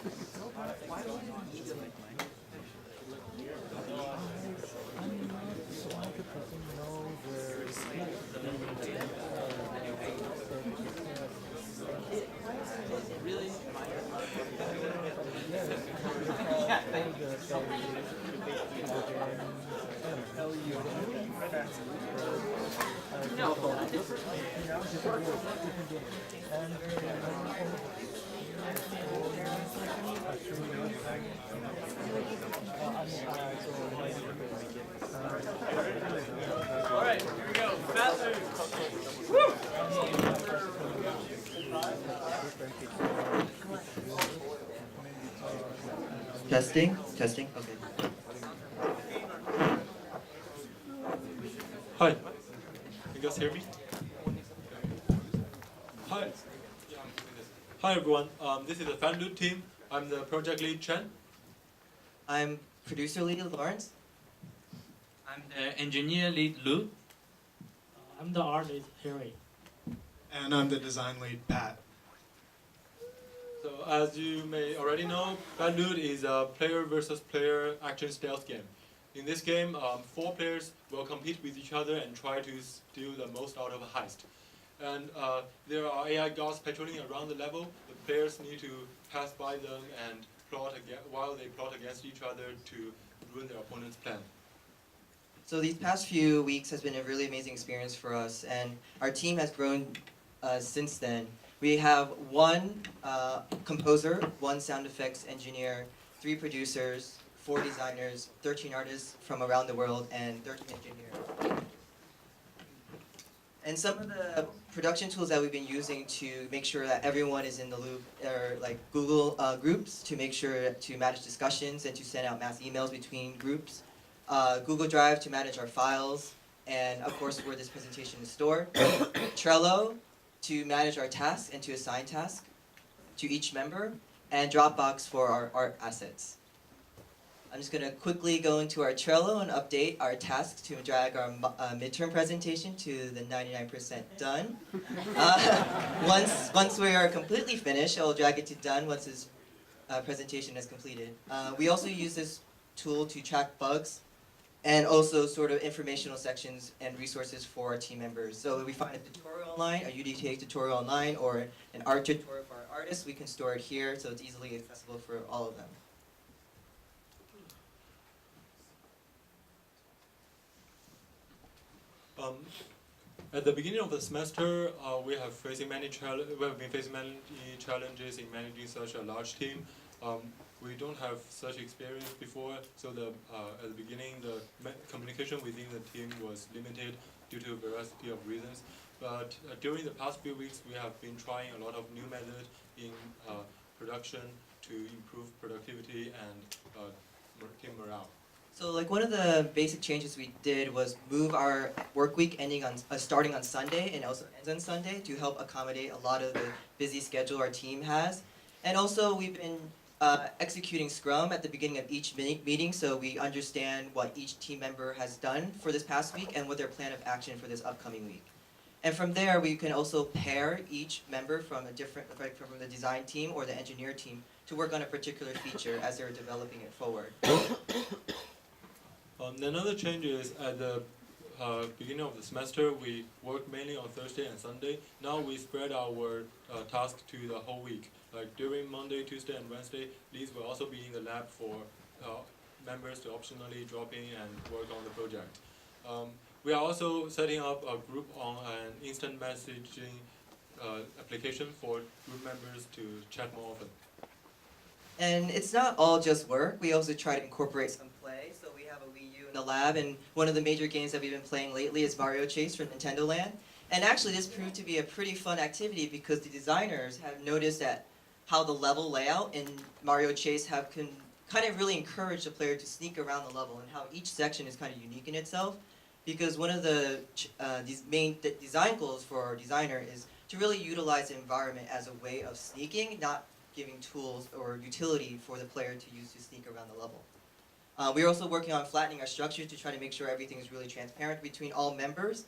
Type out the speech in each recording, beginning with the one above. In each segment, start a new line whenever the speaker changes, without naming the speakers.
All right, here we go. Fast
Testing, testing, okay.
Hi, you guys hear me? Hi. Hi everyone, this is the FanLoot team. I'm the project lead Chen.
I'm producer lead Lawrence.
I'm the engineer lead Lu.
I'm the artist Harry.
And I'm the design lead, Pat.
So as you may already know, FanLoot is a player versus player action stealth game. In this game, 4 players will compete with each other and try to steal the most out of a heist. And there are AI guards patrolling around the level. The players need to pass by them and while they plot against each other to ruin their opponent's plan.
So these past few weeks has been a really amazing experience for us, and our team has grown since then. We have 1 composer, 1 sound effects engineer, 3 producers, 4 designers, 13 artists from around the world, and 13 engineers. And some of the production tools that we've been using to make sure that everyone is in the loop are like Google groups to make sure to manage discussions and to send out mass emails between groups. Google Drive to manage our files, and of course where this presentation is stored. Trello to manage our tasks and to assign tasks to each member, and Dropbox for our art assets. I'm just going to quickly go into our Trello and update our tasks to drag our midterm presentation to the 99% done. Once we are completely finished, I'll drag it to done once this presentation is completed. We also use this tool to track bugs and also sort of informational sections and resources for our team members. So if we find a tutorial online, a UDTA tutorial online, or an art tutorial for our artists, we can store it here so it's easily accessible for all of them.
At the beginning of the semester, we have been facing many challenges in managing such a large team. We don't have such experience before, so at the beginning the communication within the team was limited due to a variety of reasons. But during the past few weeks, we have been trying a lot of new methods in production to improve productivity and team morale.
So like one of the basic changes we did was move our work week starting on Sunday and also ends on Sunday to help accommodate a lot of the busy schedule our team has. And also we've been executing Scrum at the beginning of each meeting so we understand what each team member has done for this past week and what their plan of action for this upcoming week. And from there we can also pair each member from from the design team or the engineer team to work on a particular feature as they're developing it forward.
Another change is at the beginning of the semester, we work mainly on Thursday and Sunday. Now we spread our task to the whole week. Like during Monday, Tuesday, and Wednesday, these will also be in the lab for members to optionally drop in and work on the project. We are also setting up a group on an instant messaging application for group members to chat more often.
And it's not all just work. We also try to incorporate some play. So we have a Wii U in the lab, and one of the major games that we've been playing lately is Mario Chase from Nintendo Land. And actually this proved to be a pretty fun activity because the designers have noticed that how the level layout in Mario Chase can kind of really encourage the player to sneak around the level, and how each section is kind of unique in itself. Because one of the main design goals for our designer is to really utilize the environment as a way of sneaking, not giving tools or utility for the player to use to sneak around the level. We're also working on flattening our structure to try to make sure everything is really transparent between all members,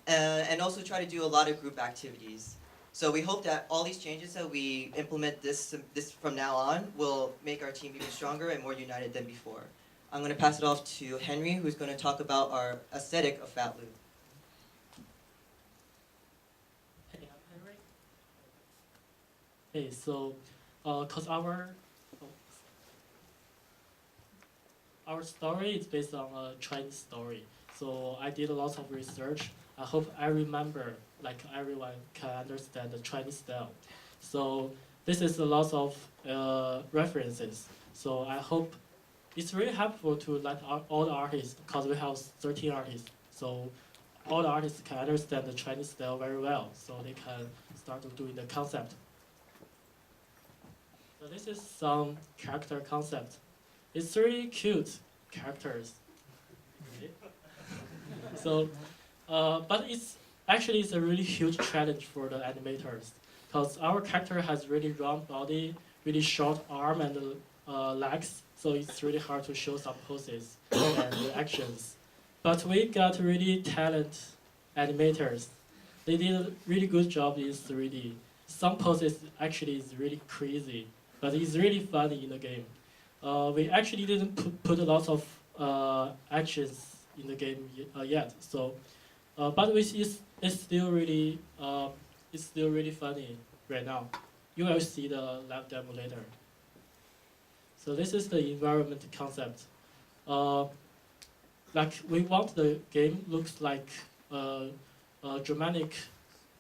and also try to do a lot of group activities. So we hope that all these changes that we implement this from now on will make our team even stronger and more united than before. I'm going to pass it off to Henry, who's going to talk about our aesthetic of Fat Loot.
Hey, I'm Henry. Hey, so, cause our story is based on a Chinese story. So I did a lot of research. I hope I remember, like everyone can understand the Chinese style. So this is a lot of references. So I hope it's really helpful to let all the artists, because we have 13 artists. So all the artists can understand the Chinese style very well. So they can start doing the concept. So this is some character concept. It's really cute characters. Okay. So, but it's a really huge challenge for the animators, because our character has really round body, really short arm and legs. So it's really hard to show some poses and actions. But we got really talented animators. They did a really good job in 3D. Some poses actually is really crazy, but it's really funny in the game. We actually didn't put a lot of actions in the game yet. So, but it's still really funny right now. You will see the lab demo later. So this is the environment concept. Like we want the game looks like a dramatic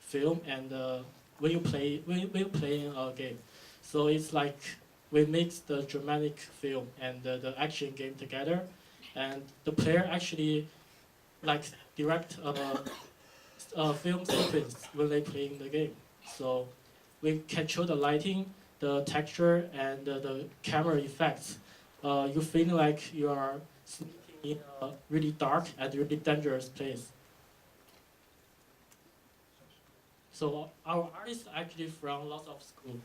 film, and when you play a game, so it's like we mix the dramatic film and the action game together, and the player actually like direct a film sequence when they playing the game. So we control the lighting, the texture, and the camera effects. You feel like you are sneaking in a really dark and really dangerous place. So our artists actually from lots of school.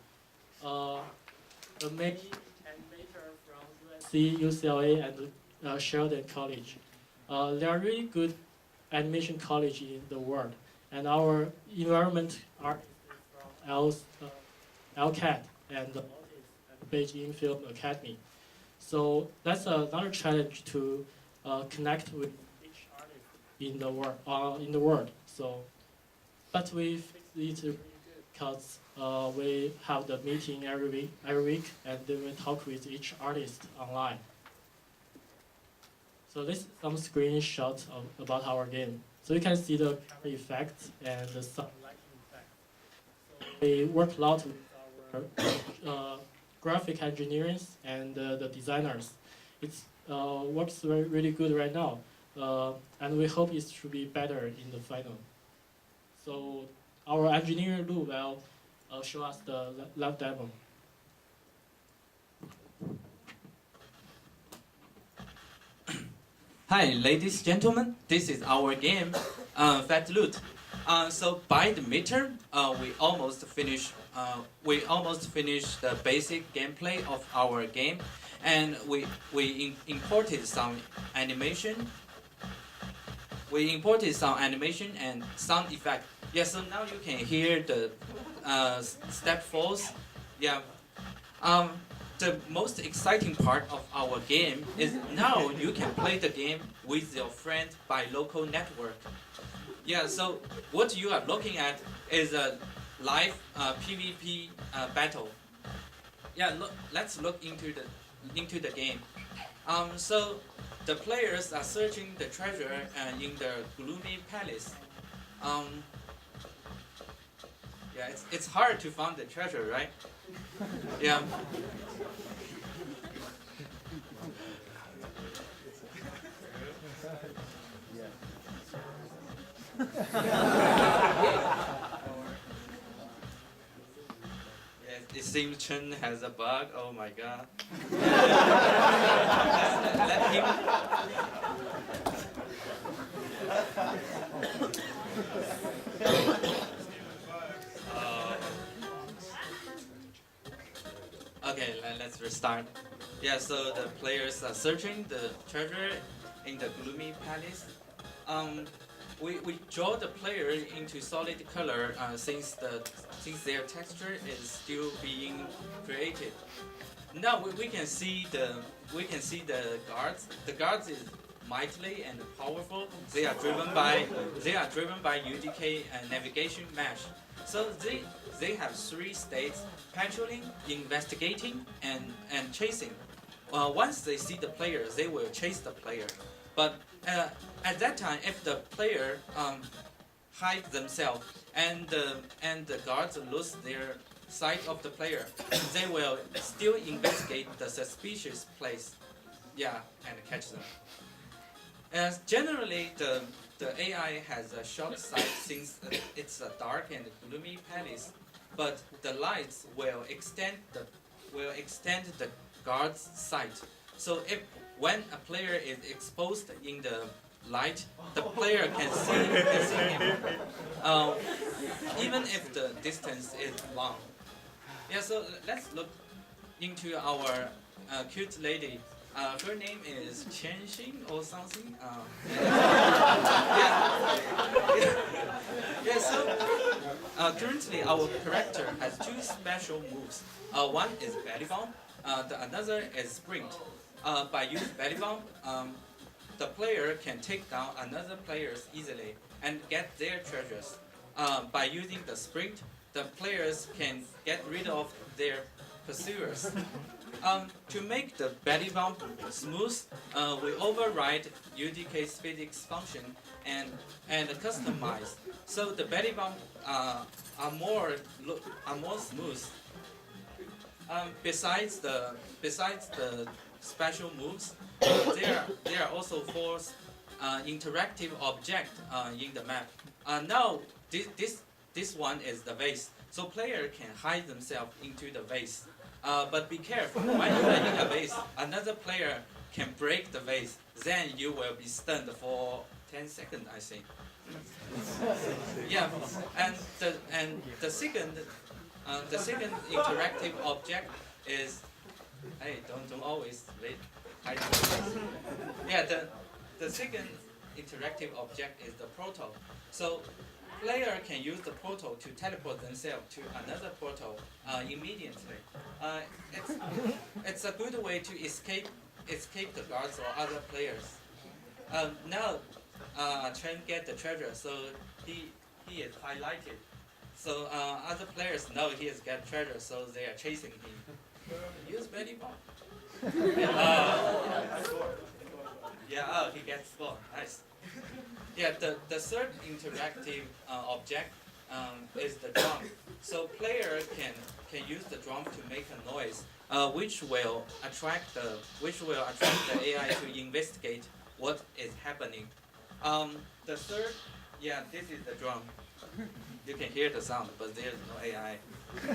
The main animator from USC, UCLA, and Sheldon College. They are really good animation college in the world. And our environment artist is from LCAT and Beijing Film Academy. So that's another challenge to connect with each artist in the world. So, but we fixed it really good because we have the meeting every week, and then we talk with each artist online. So this is some screenshots about our game. So you can see the camera effects and the sun lighting effects. So we work a lot with our graphic engineers and the designers. It works really good right now, and we hope it should be better in the final. So our engineer Lu will show us the lab demo.
Hi, ladies and gentlemen. This is our game, Fat Loot. So by the midterm, we almost finished. We almost finished the basic gameplay of our game, and we imported some animation. We imported some animation and sound effect. Yeah, so now you can hear the step falls. Yeah. The most exciting part of our game is now you can play the game with your friend by local network. Yeah, so what you are looking at is a live PvP battle. Yeah, let's look into the game. So the players are searching the treasure in the gloomy palace. Yeah, it's hard to find the treasure, right? Yeah. Yes, it seems Chen has a bug. Oh my god. Let him. Okay, let's restart. Yeah, so the players are searching the treasure in the gloomy palace. We draw the player into solid color since the since their texture is still being created. Now we can see the guards. The guards is mightily and powerful. They are driven by UDK and navigation mesh. So they have three states: patrolling, investigating, and chasing. Once they see the player, they will chase the player. But at that time, if the player hide themselves and the guards lose their sight of the player, they will still investigate the suspicious place, and catch them. As generally, the AI has a short sight since it's a dark and gloomy palace, but the lights will extend the guard's sight. So when a player is exposed in the light, the player can see him, even if the distance is long. Yeah, so let's look into our cute lady. Her name is Chen Xing or something. So currently our character has two special moves. One is belly bomb, the another is sprint. By using belly bomb, the player can take down another players easily and get their treasures. By using the sprint, the players can get rid of their pursuers. To make the belly bump smooth, we override UDK's physics function and customize. So the belly bump are more smooth. Besides the special moves, there are also four interactive objects in the map. Now this one is the vase, so player can hide themselves into the vase. But be careful, when you are in a vase, another player can break the vase. Then you will be stunned for 10 seconds, I think. Yeah, and the second interactive object is, hey, don't always wait. Yeah, the second interactive object is the portal. So player can use the portal to teleport themselves to another portal immediately. It's a good way to escape the guards or other players. Now Chen get the treasure, so he is highlighted. So other players know he has got treasure, so they are chasing him. Use belly bomb. He gets score. Nice. Yeah, the third interactive object is the drum. So player can use the drum to make a noise, which will attract the AI to investigate what is happening. The third, this is the drum. You can hear the sound, but there's no AI. The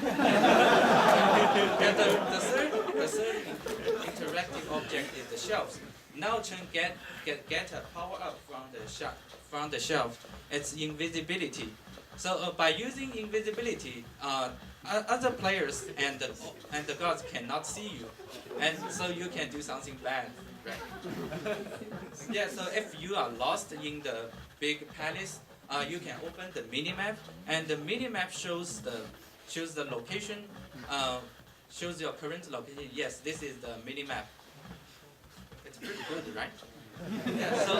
third interactive object is the shelves. Now Chen get a power up from the shelf. It's invisibility. So by using invisibility, other players and the gods cannot see you, and so you can do something bad, right? Yeah. So if you are lost in the big palace, you can open the minimap, and the minimap shows the location, shows your current location. Yes, this is the minimap. It's pretty good, right? Yeah, so,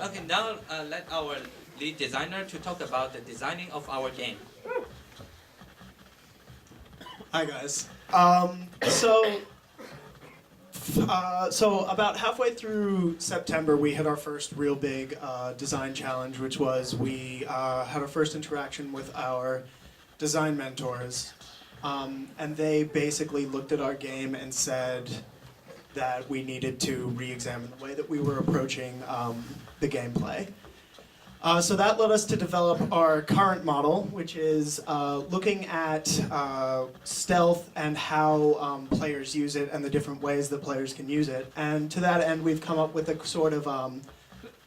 okay, now let our lead designer to talk about the designing of our game.
Hi guys. So about halfway through September, we had our first real big design challenge, which was we had our first interaction with our design mentors, and they basically looked at our game and said that we needed to re-examine the way that we were approaching the gameplay. So that led us to develop our current model, which is looking at stealth and how players use it and the different ways that players can use it. And to that end, we've come up with a sort of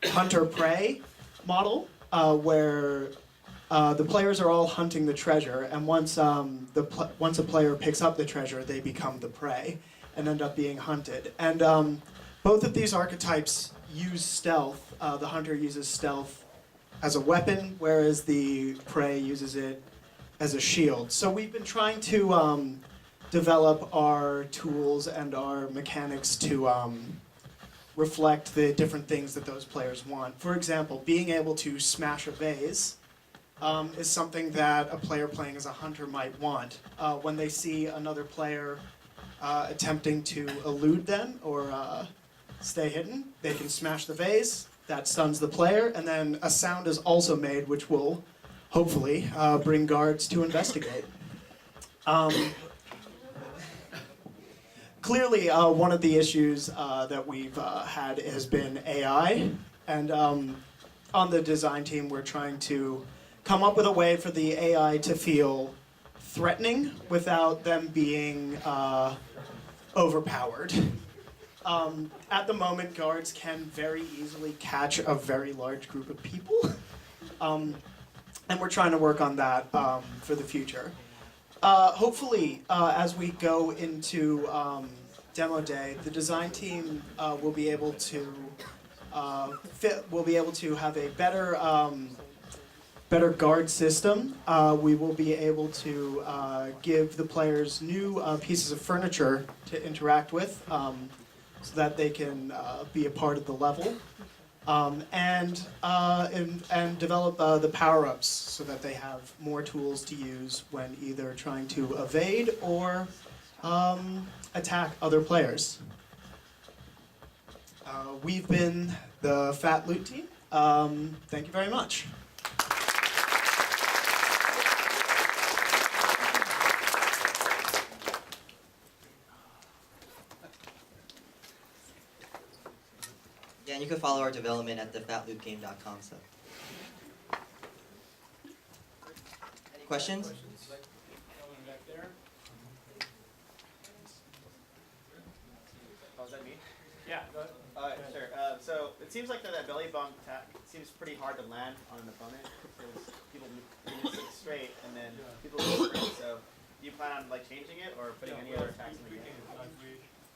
hunter-prey model where the players are all hunting the treasure, and once a player picks up the treasure, they become the prey and end up being hunted. And both of these archetypes use stealth. The hunter uses stealth as a weapon, whereas the prey uses it as a shield. So we've been trying to develop our tools and our mechanics to reflect the different things that those players want. For example, being able to smash a vase is something that a player playing as a hunter might want. When they see another player attempting to elude them or stay hidden, they can smash the vase, that stuns the player, and then a sound is also made which will hopefully bring guards to investigate. Clearly, one of the issues that we've had has been AI, and on the design team we're trying to come up with a way for the AI to feel threatening without them being overpowered. At the moment, guards can very easily catch a very large group of people, and we're trying to work on that for the future. Hopefully, as we go into demo day, the design team will be able to have a better guard system. We will be able to give the players new pieces of furniture to interact with, so that they can be a part of the level, and develop the power-ups so that they have more tools to use when either trying to evade or attack other players. We've been the Fat Loot team. Thank you very much.
Yeah, and you can follow our development at thefatloopgame.com. So, any questions?
Back there.
Oh, is that me?
Yeah, go ahead.
Sure. So it seems like that belly bump attack seems pretty hard to land on an opponent because people sit straight and then people go straight. So do you plan on like changing it or putting any other attacks in the game?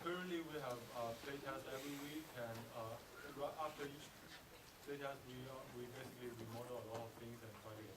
Currently we have playtest every week, and after each playtest we basically remodel a lot of things and try to